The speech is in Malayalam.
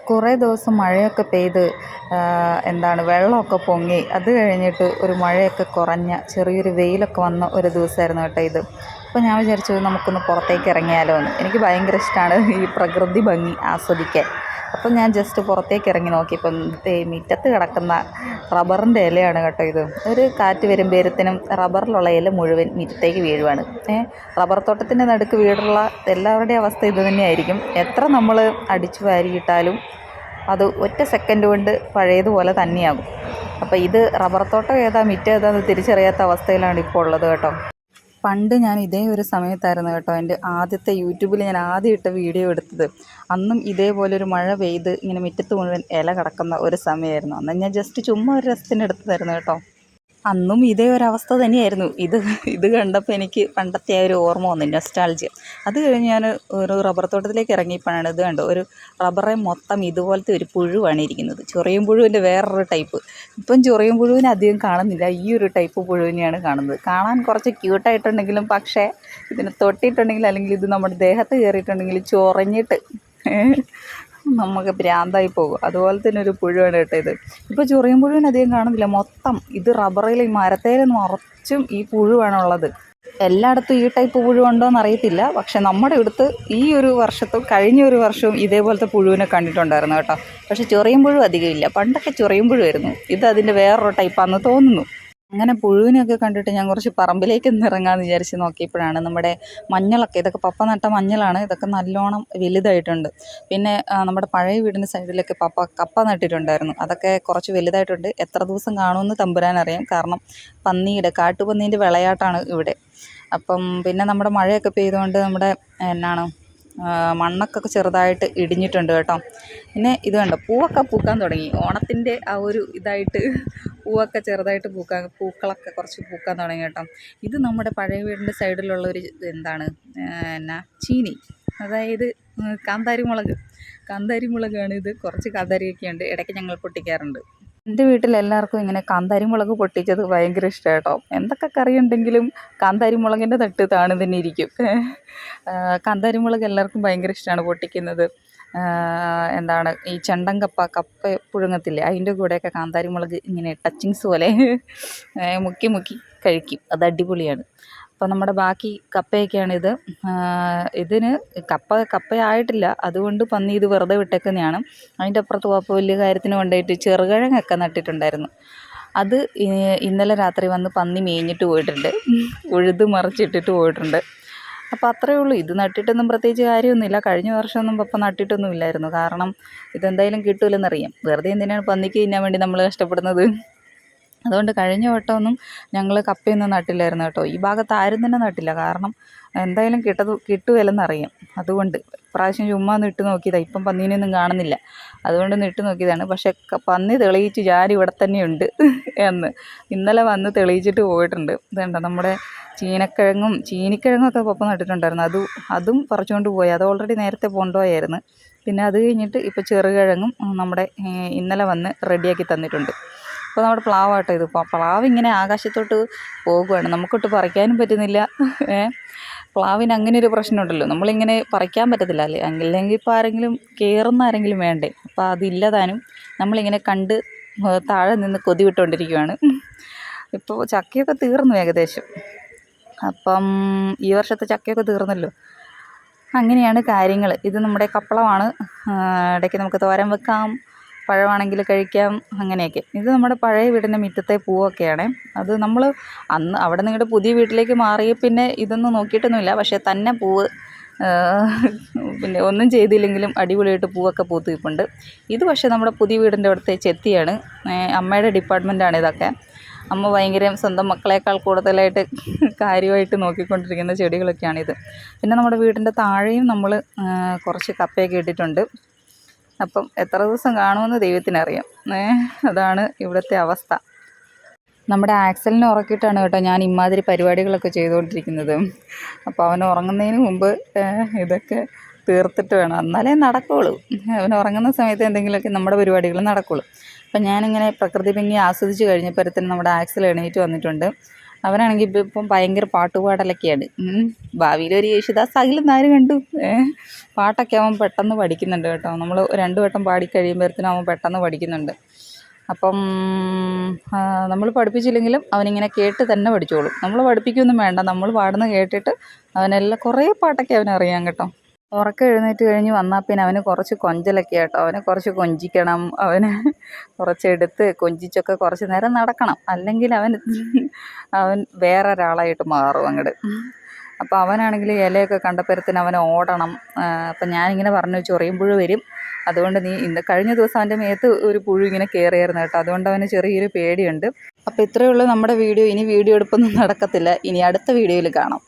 കുറേ ദിവസം മഴയൊക്കെ പെയ്ത് വെള്ളമൊക്കെ പൊങ്ങി അത് കഴിഞ്ഞിട്ട് ഒരു മഴയൊക്കെ കുറഞ്ഞ ചെറിയൊരു വെയിലൊക്കെ വന്ന ഒരു ദിവസമായിരുന്നു കേട്ടോ ഇത്. അപ്പോൾ ഞാൻ വിചാരിച്ചു നമുക്കൊന്ന് പുറത്തേക്ക് ഇറങ്ങിയാലോ എന്ന്. എനിക്ക് ഭയങ്കര ഇഷ്ടമാണ് ഈ പ്രകൃതി ഭംഗി ആസ്വദിക്കാൻ. അപ്പം ഞാൻ ജസ്റ്റ് പുറത്തേക്ക് ഇറങ്ങി നോക്കിയപ്പം മുറ്റത്ത് കിടക്കുന്ന റബ്ബറിൻ്റെ ഇലയാണ് കേട്ടോ ഇത്. ഒരു കാറ്റ് വരുമ്പോഴത്തേനും റബ്ബറിലുള്ള ഇല മുഴുവൻ മുറ്റത്തേക്ക് വീഴുവാണ്. റബ്ബർ തോട്ടത്തിൻ്റെ നടുക്ക് വീടുള്ള എല്ലാവരുടെയും അവസ്ഥ ഇത് തന്നെയായിരിക്കും. എത്ര നമ്മൾ അടിച്ചു വാരിയിട്ടാലും അത് ഒറ്റ സെക്കൻഡ് കൊണ്ട് പഴയതുപോലെ തന്നെയാകും. അപ്പോൾ ഇത് റബ്ബർ തോട്ടം ഏതാ മുറ്റം ഏതാന്ന് തിരിച്ചറിയാത്ത അവസ്ഥയിലാണ് ഇപ്പോൾ ഉള്ളത് കേട്ടോ. പണ്ട് ഞാൻ ഇതേ ഒരു സമയത്തായിരുന്നു കേട്ടോ എൻ്റെ ആദ്യത്തെ യൂട്യൂബിൽ ഞാൻ ആദ്യം ഇട്ട വീഡിയോ എടുത്തത്. അന്നും ഇതേപോലെ ഒരു മഴ പെയ്ത് ഇങ്ങനെ മുറ്റത്ത് മുഴുവൻ ഇല കിടക്കുന്ന ഒരു സമയമായിരുന്നു. അന്ന് ഞാൻ ജസ്റ്റ് ചുമ്മാ ഒരു രസത്തിന് എടുത്തതായിരുന്നു കേട്ടോ. അന്നും ഇതേ ഒരവസ്ഥ തന്നെയായിരുന്നു. ഇത് കണ്ടപ്പോൾ എനിക്ക് പണ്ടത്തെ ആ ഒരു ഓർമ്മ വന്നു, നൊസ്റ്റാൾജിയ. അത് കഴിഞ്ഞ് ഞാൻ ഒരു റബ്ബർ തോട്ടത്തിലേക്ക് ഇറങ്ങിയപ്പോഴാണ് ഇത് കണ്ടോ, ഒരു റബ്ബറെ മൊത്തം ഇതുപോലത്തെ ഒരു പുഴുവാണ് ഇരിക്കുന്നത്. ചൊറിയും പുഴുവിൻ്റെ വേറൊരു ടൈപ്പ്. ഇപ്പം ചൊറിയും പുഴുവിനെ അധികം കാണുന്നില്ല, ഈ ഒരു ടൈപ്പ് പുഴുവിനെയാണ് കാണുന്നത്. കാണാൻ കുറച്ച് ക്യൂട്ടായിട്ടുണ്ടെങ്കിലും പക്ഷേ ഇതിന് തൊട്ടിട്ടുണ്ടെങ്കിൽ അല്ലെങ്കിൽ ഇത് നമ്മുടെ ദേഹത്ത് കയറിയിട്ടുണ്ടെങ്കിൽ ചൊറിഞ്ഞിട്ട് നമുക്ക് ഭ്രാന്തായി പോകും. അതുപോലെ തന്നെ ഒരു പുഴുവാണ് കേട്ടോ ഇത്. ഇപ്പോൾ ചൊറിയും പുഴുവിന് അധികം കാണുന്നില്ല, മൊത്തം ഇത് റബ്ബറിൽ ഈ മരത്തേൽ നിറച്ചും ഈ പുഴുവാണുള്ളത്. എല്ലായിടത്തും ഈ ടൈപ്പ് പുഴുവുണ്ടോ എന്നറിയത്തില്ല, പക്ഷെ നമ്മുടെ അടുത്ത് ഈ ഒരു വർഷത്തും കഴിഞ്ഞ ഒരു വർഷവും ഇതേപോലത്തെ പുഴുവിനെ കണ്ടിട്ടുണ്ടായിരുന്നു കേട്ടോ. പക്ഷെ ചൊറിയും പുഴു അധികമില്ല. പണ്ടൊക്കെ ചൊറിയും പുഴുവായിരുന്നു, ഇത് അതിൻ്റെ വേറൊരു ടൈപ്പാണെന്ന് തോന്നുന്നു. അങ്ങനെ പുഴുവിനെയൊക്കെ കണ്ടിട്ട് ഞാൻ കുറച്ച് പറമ്പിലേക്ക് ഇറങ്ങാമെന്ന് വിചാരിച്ച് നോക്കിയപ്പോഴാണ് നമ്മുടെ മഞ്ഞളൊക്കെ, ഇതൊക്കെ പപ്പ നട്ട മഞ്ഞളാണ്, ഇതൊക്കെ നല്ലോണം വലുതായിട്ടുണ്ട്. പിന്നെ നമ്മുടെ പഴയ വീടിൻ്റെ സൈഡിലൊക്കെ പപ്പ കപ്പ നട്ടിട്ടുണ്ടായിരുന്നു, അതൊക്കെ കുറച്ച് വലുതായിട്ടുണ്ട്. എത്ര ദിവസം കാണുമെന്ന് തമ്പുരാനറിയാം, കാരണം കാട്ടുപന്നീൻ്റെ വിളയാട്ടാണ് ഇവിടെ. അപ്പം പിന്നെ നമ്മുടെ മഴയൊക്കെ പെയ്തുകൊണ്ട് നമ്മുടെ മണ്ണൊക്കെ ചെറുതായിട്ട് ഇടിഞ്ഞിട്ടുണ്ട് കേട്ടോ. പിന്നെ ഇത് കണ്ടോ, പൂവൊക്കെ പൂക്കാൻ തുടങ്ങി. ഓണത്തിൻ്റെ ആ ഒരു ഇതായിട്ട് പൂവൊക്കെ ചെറുതായിട്ട് പൂക്കളൊക്കെ കുറച്ച് പൂക്കാൻ തുടങ്ങി കേട്ടോ. ഇത് നമ്മുടെ പഴയ വീടിൻ്റെ സൈഡിലുള്ള ഒരു ചീനി, അതായത് കാന്താരി മുളകാണ് ഇത്. കുറച്ച് കാന്താരിയൊക്കെ ഉണ്ട്, ഇടയ്ക്ക് ഞങ്ങൾ പൊട്ടിക്കാറുണ്ട്. എൻ്റെ വീട്ടിൽ എല്ലാവർക്കും ഇങ്ങനെ കാന്താരി മുളക് പൊട്ടിച്ചത് ഭയങ്കര ഇഷ്ടമാണ് കേട്ടോ. എന്തൊക്കെ കറിയുണ്ടെങ്കിലും കാന്താരി മുളകിൻ്റെ തട്ട് താണു തന്നെ ഇരിക്കും. കാന്താരി മുളക് എല്ലാവർക്കും ഭയങ്കര ഇഷ്ടമാണ് പൊട്ടിക്കുന്നത്. ഈ ചെണ്ടൻ കപ്പ പുഴുങ്ങത്തില്ലേ, അതിൻ്റെ കൂടെയൊക്കെ കാന്താരി മുളക് ഇങ്ങനെ ടച്ചിങ്സ് പോലെ മുക്കി മുക്കി കഴിക്കും, അത് അടിപൊളിയാണ്. അപ്പോൾ നമ്മുടെ ബാക്കി കപ്പയൊക്കെയാണിത്. ഇതിന് കപ്പയായിട്ടില്ല, അതുകൊണ്ട് പന്നി ഇത് വെറുതെ വിട്ടേക്കുന്നതാണ്. അതിൻ്റെ അപ്പുറത്ത് പോയപ്പോൾ വലിയ കാര്യത്തിന് കൊണ്ടുപോയിട്ട് ചെറുകിഴങ്ങൊക്കെ നട്ടിട്ടുണ്ടായിരുന്നു. അത് ഇന്നലെ രാത്രി വന്ന് പന്നി മേഞ്ഞിട്ട് പോയിട്ടുണ്ട്, ഉഴുത് മറിച്ചിട്ടിട്ട് പോയിട്ടുണ്ട്. അപ്പോൾ അത്രയേ ഉള്ളൂ. ഇത് നട്ടിട്ടൊന്നും പ്രത്യേകിച്ച് കാര്യമൊന്നുമില്ല. കഴിഞ്ഞ വർഷമൊന്നും പപ്പ നട്ടിട്ടൊന്നും ഇല്ലായിരുന്നു, കാരണം ഇതെന്തായാലും കിട്ടൂലെന്നറിയാം. വെറുതെ എന്തിനാണ് പന്നിക്ക് തിന്നാൻ വേണ്ടി നമ്മൾ കഷ്ടപ്പെടുന്നത്. അതുകൊണ്ട് കഴിഞ്ഞ വട്ടമൊന്നും ഞങ്ങൾ കപ്പയൊന്നും നട്ടില്ലായിരുന്നു കേട്ടോ. ഈ ഭാഗത്ത് ആരും തന്നെ നട്ടില്ല, കാരണം എന്തായാലും കിട്ടുകയില്ലെന്നറിയാം. അതുകൊണ്ട് ഇപ്രാവശ്യം ചുമ്മാ ഒന്ന് ഇട്ട് നോക്കിയതാണ്. ഇപ്പം പന്നീനെയൊന്നും കാണുന്നില്ല, അതുകൊണ്ട് ഒന്ന് ഇട്ട് നോക്കിയതാണ്. പക്ഷേ പന്നി തെളിയിച്ച് ഞാൻ ഇവിടെ തന്നെയുണ്ട് എന്ന് ഇന്നലെ വന്ന് തെളിയിച്ചിട്ട് പോയിട്ടുണ്ട്. ഇതുണ്ട് നമ്മുടെ ചീനിക്കിഴങ്ങൊക്കെ പപ്പ നട്ടിട്ടുണ്ടായിരുന്നു, അതും പറിച്ചുകൊണ്ട് പോയി. അത് ഓൾറെഡി നേരത്തെ കൊണ്ടുപോയായിരുന്നു. പിന്നെ അത് കഴിഞ്ഞിട്ട് ഇപ്പോൾ ചെറുകിഴങ്ങും നമ്മുടെ ഇന്നലെ വന്ന് റെഡിയാക്കി തന്നിട്ടുണ്ട്. ഇപ്പോൾ നമ്മുടെ പ്ലാവാട്ടോ ഇത്. പ്ലാവ് ഇങ്ങനെ ആകാശത്തോട്ട് പോകുകയാണ്, നമുക്കൊട്ട് പറിക്കാനും പറ്റുന്നില്ല. പ്ലാവിന് അങ്ങനെ ഒരു പ്രശ്നമുണ്ടല്ലോ, നമ്മളിങ്ങനെ പറിക്കാൻ പറ്റത്തില്ല അല്ലേ, അല്ലെങ്കിൽ ഇപ്പോൾ കയറുന്ന ആരെങ്കിലും വേണ്ടേ. അപ്പോൾ അതില്ലതാനും നമ്മളിങ്ങനെ കണ്ട് താഴെ നിന്ന് കൊതി വിട്ടുകൊണ്ടിരിക്കുകയാണ്. ഇപ്പോൾ ചക്കയൊക്കെ തീർന്നു ഏകദേശം. അപ്പം ഈ വർഷത്തെ ചക്കയൊക്കെ തീർന്നല്ലോ. അങ്ങനെയാണ് കാര്യങ്ങൾ. ഇത് നമ്മുടെ കപ്പളമാണ്, ഇടയ്ക്ക് നമുക്ക് തോരൻ വെക്കാം, പഴമാണെങ്കിൽ കഴിക്കാം, അങ്ങനെയൊക്കെ. ഇത് നമ്മുടെ പഴയ വീടിൻ്റെ മുറ്റത്തെ പൂവൊക്കെയാണ്. അത് നമ്മൾ അന്ന് അവിടെ നിങ്ങളുടെ പുതിയ വീട്ടിലേക്ക് മാറിയ പിന്നെ ഇതൊന്നും നോക്കിയിട്ടൊന്നുമില്ല, പക്ഷേ തന്നെ പൂവ് പിന്നെ ഒന്നും ചെയ്തില്ലെങ്കിലും അടിപൊളിയായിട്ട് പൂവൊക്കെ പൂത്ത് നിൽപ്പുണ്ട്. ഇത് പക്ഷേ നമ്മുടെ പുതിയ വീടിൻ്റെ അവിടുത്തെ ചെത്തിയാണ്, അമ്മയുടെ ഡിപ്പാർട്ട്മെൻറ്റാണ് ഇതൊക്കെ. അമ്മ ഭയങ്കര സ്വന്തം മക്കളേക്കാൾ കൂടുതലായിട്ട് കാര്യമായിട്ട് നോക്കിക്കൊണ്ടിരിക്കുന്ന ചെടികളൊക്കെയാണിത്. പിന്നെ നമ്മുടെ വീടിൻ്റെ താഴെയും നമ്മൾ കുറച്ച് കപ്പയൊക്കെ ഇട്ടിട്ടുണ്ട്. അപ്പം എത്ര ദിവസം കാണുമെന്ന് ദൈവത്തിനറിയാം. അതാണ് ഇവിടുത്തെ അവസ്ഥ. നമ്മുടെ ആക്സലിനെ ഉറക്കിയിട്ടാണ് കേട്ടോ ഞാൻ ഇമാതിരി പരിപാടികളൊക്കെ ചെയ്തുകൊണ്ടിരിക്കുന്നത്. അപ്പോൾ അവൻ ഉറങ്ങുന്നതിന് മുമ്പ് ഇതൊക്കെ തീർത്തിട്ട് വേണം, എന്നാലേ നടക്കുകയുള്ളൂ. അവൻ ഉറങ്ങുന്ന സമയത്ത് എന്തെങ്കിലുമൊക്കെ നമ്മുടെ പരിപാടികൾ നടക്കുകയുള്ളൂ. അപ്പം ഞാനിങ്ങനെ പ്രകൃതി ഭംഗി ആസ്വദിച്ച് കഴിഞ്ഞപ്പോഴത്തേനും നമ്മുടെ ആക്സൽ എണീറ്റ് വന്നിട്ടുണ്ട്. അവനാണെങ്കിൽ ഇപ്പം ഭയങ്കര പാട്ടുപാടലൊക്കെയാണ്. ഭാവിയിലൊരു യേശുദാസ് ആകില്ലെന്ന് ആര് കണ്ടു. പാട്ടൊക്കെ അവൻ പെട്ടെന്ന് പഠിക്കുന്നുണ്ട് കേട്ടോ. നമ്മൾ 2 വട്ടം പാടിക്കഴിയുമ്പോഴത്തേനും അവൻ പെട്ടെന്ന് പഠിക്കുന്നുണ്ട്. അപ്പം നമ്മൾ പഠിപ്പിച്ചില്ലെങ്കിലും അവനിങ്ങനെ കേട്ട് തന്നെ പഠിച്ചോളും. നമ്മൾ പഠിപ്പിക്കുകയൊന്നും വേണ്ട, നമ്മൾ പാടുന്നത് കേട്ടിട്ട് അവനെല്ലാം കുറേ പാട്ടൊക്കെ അവനറിയാം കേട്ടോ. ഉറക്കം എഴുന്നേറ്റ് കഴിഞ്ഞ് വന്നാൽ പിന്നെ അവന് കുറച്ച് കൊഞ്ചലൊക്കെ കേട്ടോ. അവനെ കുറച്ച് കൊഞ്ചിക്കണം, അവന് കുറച്ചെടുത്ത് കൊഞ്ചിച്ചൊക്കെ കുറച്ച് നേരം നടക്കണം, അല്ലെങ്കിൽ അവൻ വേറൊരാളായിട്ട് മാറും അങ്ങോട്ട്. അപ്പോൾ അവനാണെങ്കിൽ ഇലയൊക്കെ കണ്ടപ്പോഴത്തേന് അവൻ ഓടണം. അപ്പം ഞാനിങ്ങനെ പറഞ്ഞു, ചൊറിയുമ്പുഴു വരും, അതുകൊണ്ട് നീ കഴിഞ്ഞ ദിവസം അവൻ്റെ മേത്ത് ഒരു പുഴു ഇങ്ങനെ കയറിയായിരുന്നു കേട്ടോ. അതുകൊണ്ട് അവന് ചെറിയൊരു പേടിയുണ്ട്. അപ്പോൾ ഇത്രയേ ഉള്ളൂ നമ്മുടെ വീഡിയോ. ഇനി വീഡിയോ എടുപ്പൊന്നും നടക്കത്തില്ല. ഇനി അടുത്ത വീഡിയോയിൽ കാണാം.